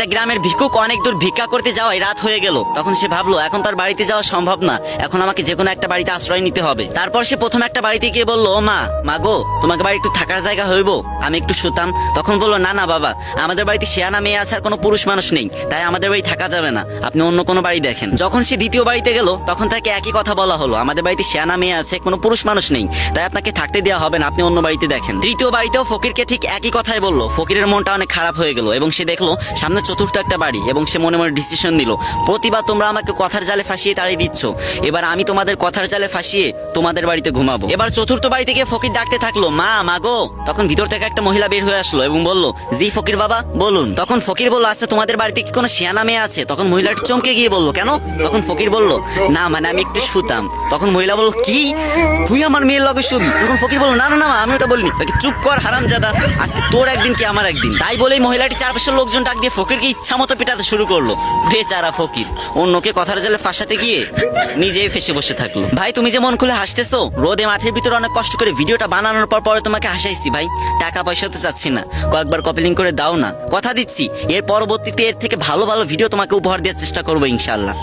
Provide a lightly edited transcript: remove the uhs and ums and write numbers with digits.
একটা গ্রামের ভিক্ষুক অনেক দূর ভিক্ষা করতে যাওয়ায় রাত হয়ে গেল। তখন সে ভাবলো এখন তার বাড়িতে যাওয়া সম্ভব না, এখন আমাকে যে কোনো একটা বাড়িতে আশ্রয় নিতে হবে। তারপর সে প্রথম একটা বাড়িতে গিয়ে বললো, ও মা গো, তোমাকে বাড়ি একটু থাকার জায়গা হইব, আমি একটু শুতাম। তখন বললো, না বাবা, আমাদের বাড়িতে শিয়ানা মেয়ে আছে আর কোনো পুরুষ মানুষ নেই, তাই আমাদের বাড়ি থাকা যাবে না, আপনি অন্য কোনো বাড়ি দেখেন। যখন সে দ্বিতীয় বাড়িতে গেল তখন তাকে একই কথা বলা হলো, আমাদের বাড়িতে শিয়ানা মেয়ে আছে, কোনো পুরুষ মানুষ নেই, তাই আপনাকে থাকতে দেওয়া হবে না, আপনি অন্য বাড়িতে দেখেন। তৃতীয় বাড়িতেও ফকিরকে ঠিক একই কথাই বললো। ফকিরের মনটা অনেক খারাপ হয়ে গেল এবং সে দেখলো সামনে চতুর্থ একটা বাড়ি এবং সে মনে মনে ডিসিশন নিল, প্রতিবার তোমরা আমাকে কথার জালে ফাঁসিয়ে তাড়িয়ে দিচ্ছ, এবার আমি তোমাদের কথার জালে ফাঁসিয়ে তোমাদের বাড়িতে ঘুমাবো। এবার চতুর্থ বাড়ি থেকে ফকির ডাকতে থাকলো, মা গো। তখন ভিতর থেকে একটা মহিলা বের হয়ে আসলো এবং বলল, জি ফকির বাবা বলুন। তখন ফকির বলল, আচ্ছা তোমাদের বাড়িতে কি কোনো শিয়ানা মেয়ে আছে? তখন মহিলাটি চমকে গিয়ে বলল, কেন? তখন ফকির বলল, না মানে আমি একটু শুতাম। তখন মহিলা বলল, কি তুই আমার মেয়ের লগে শুবি? তখন ফকির বলল, না আমি ওটা বলিনি। চুপ কর হারামজাদা, আজকে তোর একদিন কি আমার একদিন। তাই বলেই মহিলাটি চারপাশের লোকজন ডাক দিয়ে ফকিরকে ইচ্ছা মতো পিটাতে শুরু করলো। বেচারা ফকির অন্যকে কথার জালে ফাঁসাতে গিয়ে নিজেই ফেসে বসে থাকলো। ভাই তুমি যে মন খুলে হাসতেছো, রোদে মাঠের ভিতরে অনেক কষ্ট করে ভিডিওটা বানানোর পরে তোমাকে হাসাইছি ভাই, টাকা পয়সা তো চাচ্ছি না, কয়েকবার কপি লিংক করে দাও না, কথা দিচ্ছি এর পরবর্তীতে এর থেকে ভালো ভালো ভিডিও তোমাকে উপহার দেওয়ার চেষ্টা করবো ইনশাআল্লাহ।